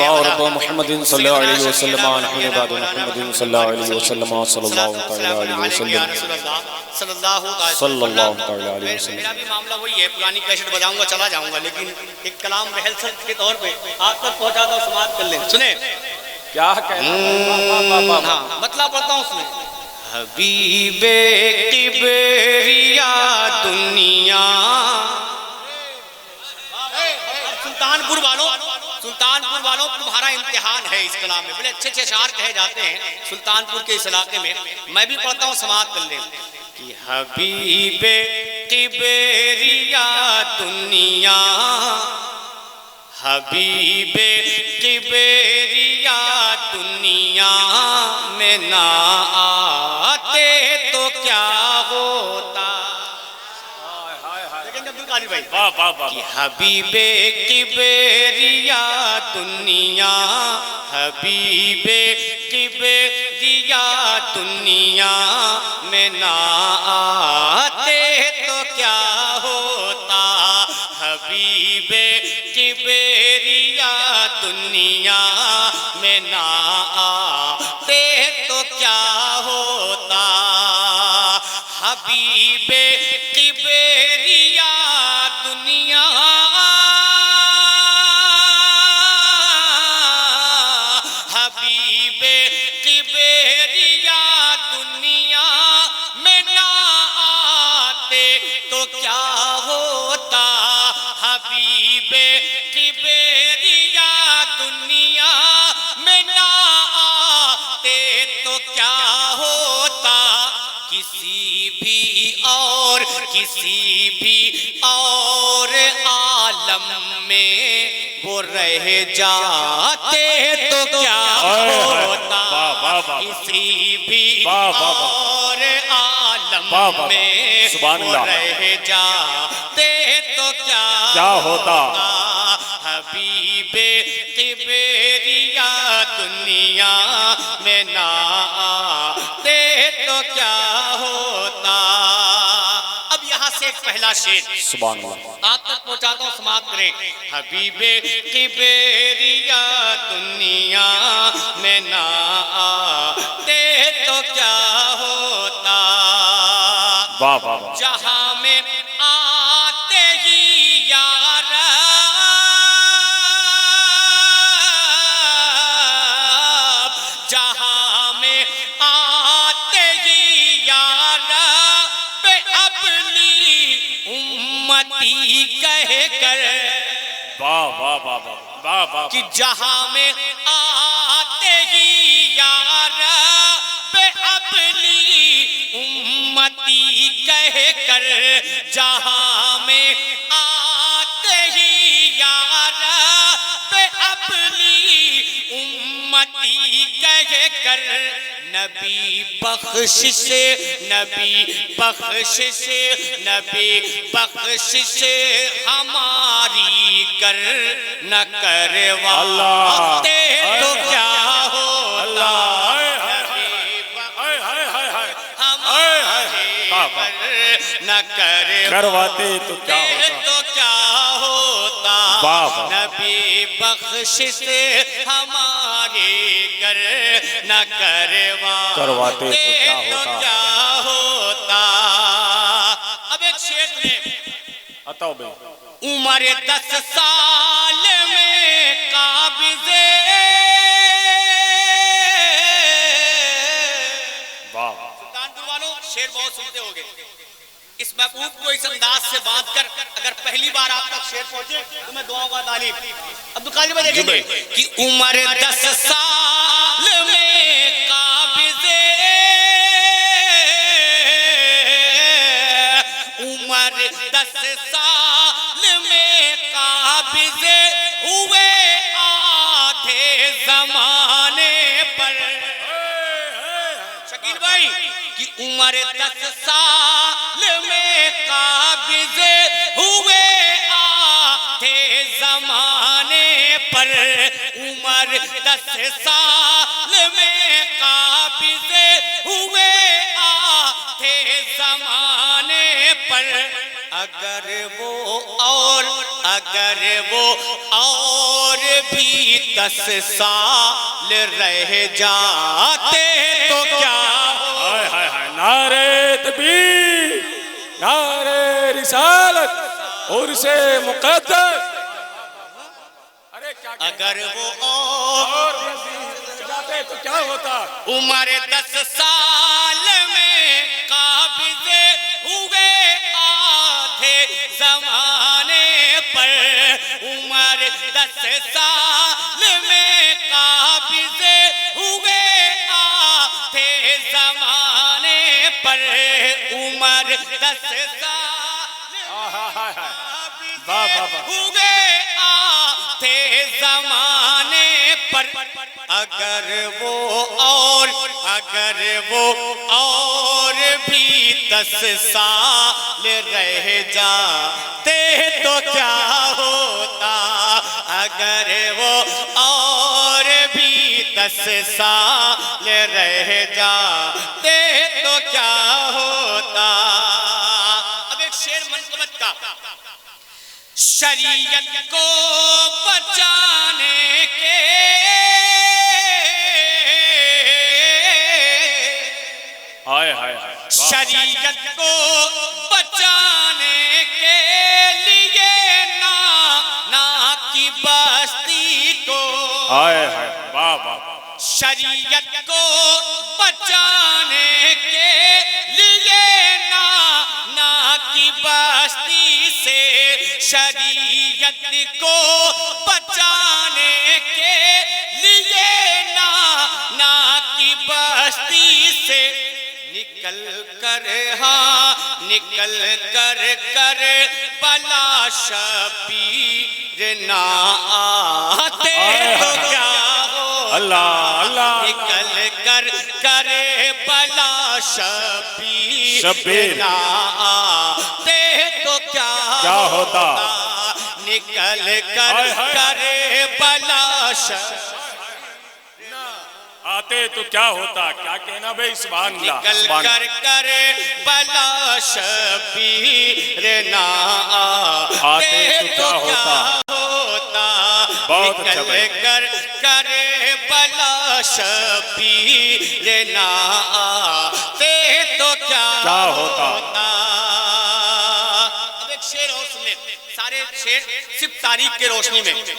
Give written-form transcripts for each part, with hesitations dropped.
اللہ رب محمد صلی اللہ علیہ وسلم نحن بعد محمد صلی اللہ علیہ وسلم صلی اللہ علیہ وسلم صلی اللہ علیہ وسلم. میرا بھی معاملہ وہی ہے، پرانی کیسٹ بجاؤں گا چلا جاؤں گا، لیکن ایک کلام ریہرسل کے طور پہ آپ تک پہنچا دو، سماعت کر لیں. سنیں کیا کہنا، ہاں مطلب پڑھتا ہوں اس میں. حبیب کبریا دنیا، سلطان پور والوں تمہارا امتحان ہے اس کلام میں. بڑے اچھے اچھے اشعار کہے جاتے ہیں سلطان پور کے اس علاقے میں. میں بھی پڑھتا ہوں، سماعت کر لیں. کہ حبیب کبریا دنیا، حبیب کبریا دنیا میں نہ آتے تو کیا ہوتا. لیکن عبد القادر بھائی کہ حبیب کبریا دنیا، حبیب کبریا دنیا میں نہ آتے تو کیا ہوتا. حبیب کبریا دنیا میں نہ آتے تو کیا ہوتا. حبیب کبریا دنیا، حبیب کبریا دنیا میں نہ آتے تو کیا ہوتا. حبیب کبریا دنیا میں نہ آتے تو کیا ہوتا. کسی بھی اور عالم میں وہ رہ جاتے تو کیا ہوتا. کسی بھی اور عالم میں وہ رہ جاتے تو کیا ہوتا. حبیب کبریا دنیا میں نہ آتے تو کیا ہوتا. اب یہاں سے ایک پہلا شعر سبحان اللہ آپ تک پہنچاتا ہوں، سماعت کریں. حبیب کبریا دنیا میں نہ آتے تو کیا ہوتا. جہاں میں آتے ہی یار، جہاں میں آتے ہی یار بے اپنی امتی کہہ کر، کہ جہاں میں آتے ہی یار بے اپنی امتی کہہ کر، جہاں میں آتے ہی یار بے اپنی امتی کہہ کر، نبی بخشش ہماری گر نہ کرواتے تو کیا ہوتا. نہ کرواتے تو کیا ہوتا. نبی بخشش ہمارے گر نہ کرواتے تو کیا ہوتا. اب ایک شعر میں عطاؤ بھائی، عمر 10 سال میں قابض سلطانپور والوں شعر بہت سنتے ہوگے. اس محبوب کو اس انداز سے باندھ کر اگر پہلی بار آپ تک شعر پہنچے تو میں دعاؤں کا تعلیم. عبد القادر بھائی دیکھیں گے کہ عمر 10 سال میں قابض، عمر 10 سال میں قابض ہوئے آدھے زمانے پر. شکیل بھائی کہ عمر 10 سال میں قابض ہوئے آدھے زمانے پر. عمر 10 سال میں قابض ہوئے آدھے زمانے پر. اگر وہ اور بھی 10 سال رہ جاتے تو کیا ہو؟ نعرہ تکبیر، نعرہ رسالت، عرص مقدس. اگر وہ اور جاتے تو کیا ہوتا؟ عمر 10 سال میں قابض ہوئے آدھے زمانے پر. عمر 10 سال میں قابض ہوئے آدھے زمانے پر. عمر 10 سال ہوئے آدھے زمانے پر. اگر وہ اور بھی 10 سال رہ جاتے تو کیا ہوتا؟ اگر وہ اور بھی 10 سال رہ جاتے تو کیا ہوتا؟ اب ایک شعر منقبت کا. شریعت کو بچانے کے شریعت کو بچانے کے لیے نا کی بستی کو شریعت کو بچانے کے لیے نا کی بستی سے. شریعت کو بچانے کے لیے نا کی بستی سے نکل کر بلا شبیر نہ آتے تو کیا ہو؟ اللہ نکل کر بلا شبیر نہ آتے تو کیا ہوتا؟ نکل کر بلا شبیر آتے تو کیا ہوتا؟ کیا کہنا بھئی؟ سبحان اللہ. نکل کر بلا شبیر نہ آتے تو کیا ہوتا؟ نکل کر بلا شبیر نہ آتے تو کیا ہوتا؟ اب ایک شعر اور سنیں. سارے شعر صرف تاریخ کے روشنی میں آپ تک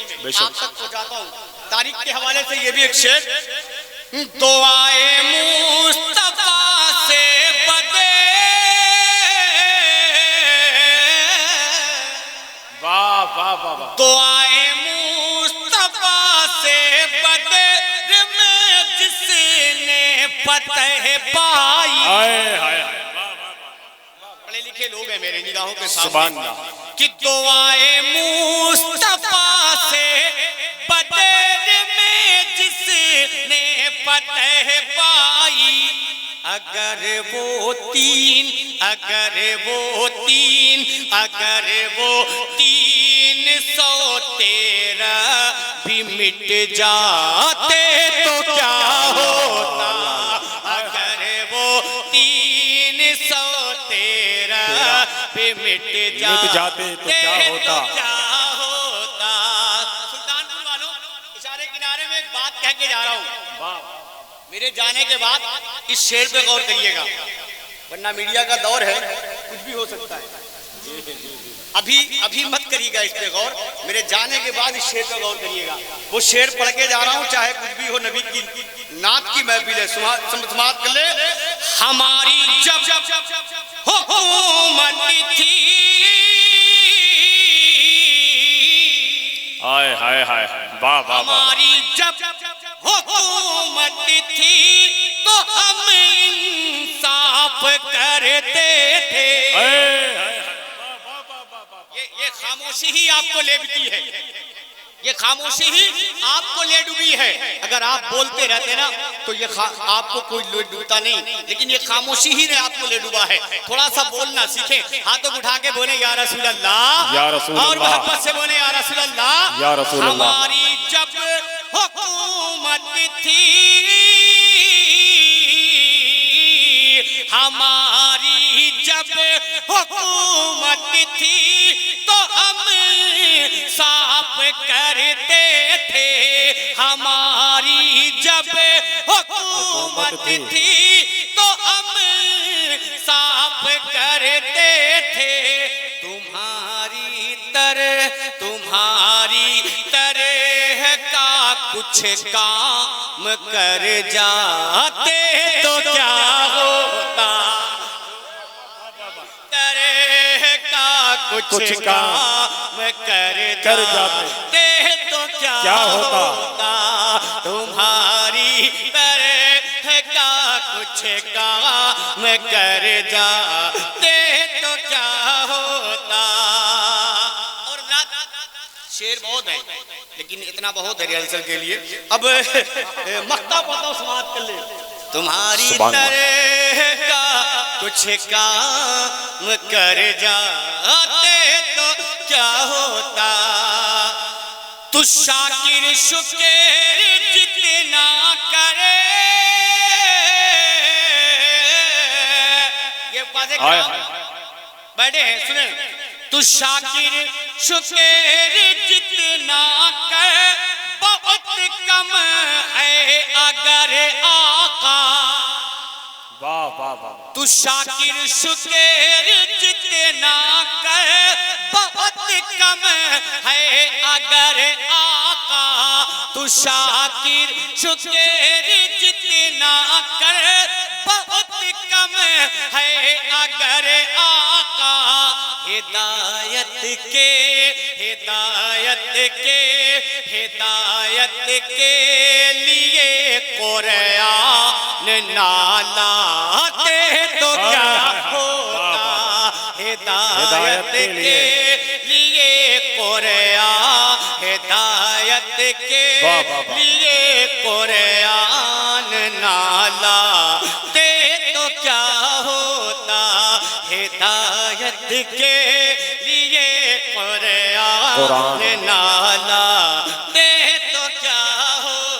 پہنچاتا ہوں. تاریخ کے حوالے سے یہ بھی ایک شعر. دعائے مصطفیٰ سے بدے دعائے مصطفیٰ سے بدر میں جس نے فتح پائی. پڑھے لکھے لوگ ہیں میرے نگاہوں کے سامنے کہ دعائے مصطفیٰ سے بدر میں جس نے فتح پائی. اگر وہ تین 313 بھی مٹ جاتے تو کیا ہوتا؟ اگر وہ 313 بھی مٹ جاتے تو کیا ہوتا؟ سلطان پور والوں اشارے کنارے میں ایک بات کہہ کے جا رہا ہوں. میرے جانے کے بعد اس شعر پہ غور کریے گا ورنہ میڈیا کا دور ہے کچھ بھی ہو سکتا ہے. ابھی مت کریے گا اس پہ غور. میرے جانے کے بعد اس شعر پہ غور کریے گا. وہ شعر پڑھ کے جا رہا ہوں چاہے کچھ بھی ہو. نبی کی نعت کی محفل ہے. سماعت کر لے. ہماری جب حکومت تھی ہماری جب حکومت تھی تو ہم انصاف کرتے تھے. یہ خاموشی ہی آپ کو لے ڈوبی ہے. یہ خاموشی ہی آپ کو لے ڈوبی ہے. اگر آپ بولتے رہتے نا تو یہ آپ کو کوئی لے ڈوبتا نہیں, لیکن یہ خاموشی ہی نے آپ کو لے ڈوبا ہے. تھوڑا سا بولنا سیکھیں. ہاتھوں اٹھا کے بولیں یا رسول اللہ, یا رسول اللہ, اور محبت سے بولیں یا رسول اللہ, یا رسول اللہ. ہماری جب حکومت تھی, ہماری جب حکومت تھی تو ہم صاف کرتے تھے، ہماری جب حکومت تھی تو ہم صاف کرتے تھے، تمہاری طرح کا کچھ کام کر جاتے تو کیا ہوتا، طرح کا کچھ کام کر جاتے تو کیا ہوتا، تمہاری طرح کا کچھ کام کر جاتے تو کیا ہوتا۔ اور شعر بہت ہے لیکن اتنا بہت ہے ریہرسل کے لیے، اب مقطع پڑھتا ہوں سماعت کر لیں۔ تمہاری طرح کا کچھ کام کر جاتے تو کیا ہوتا، تو شاکر شکر جتنا کرے، یہ واضح کرام بیٹھے ہیں سنیں، تو شاکر شکر جتنا کرے بہت کم ہے اگر آقا، تو شاکر شکر جتنا کرے بہت کم ہے اگر آقا، تو شاکر شکر جتنا کرے بہت کم ہے اگر آقا، ہدایت کے لیے قرآن نہ لاتے تو کیا ہوتا، ہدایت کے لیے قرآن، ہدایت کے لیے قرآن نہ لاتے تو کیا ہوتا، ہدایت کے لیے قرآن نہ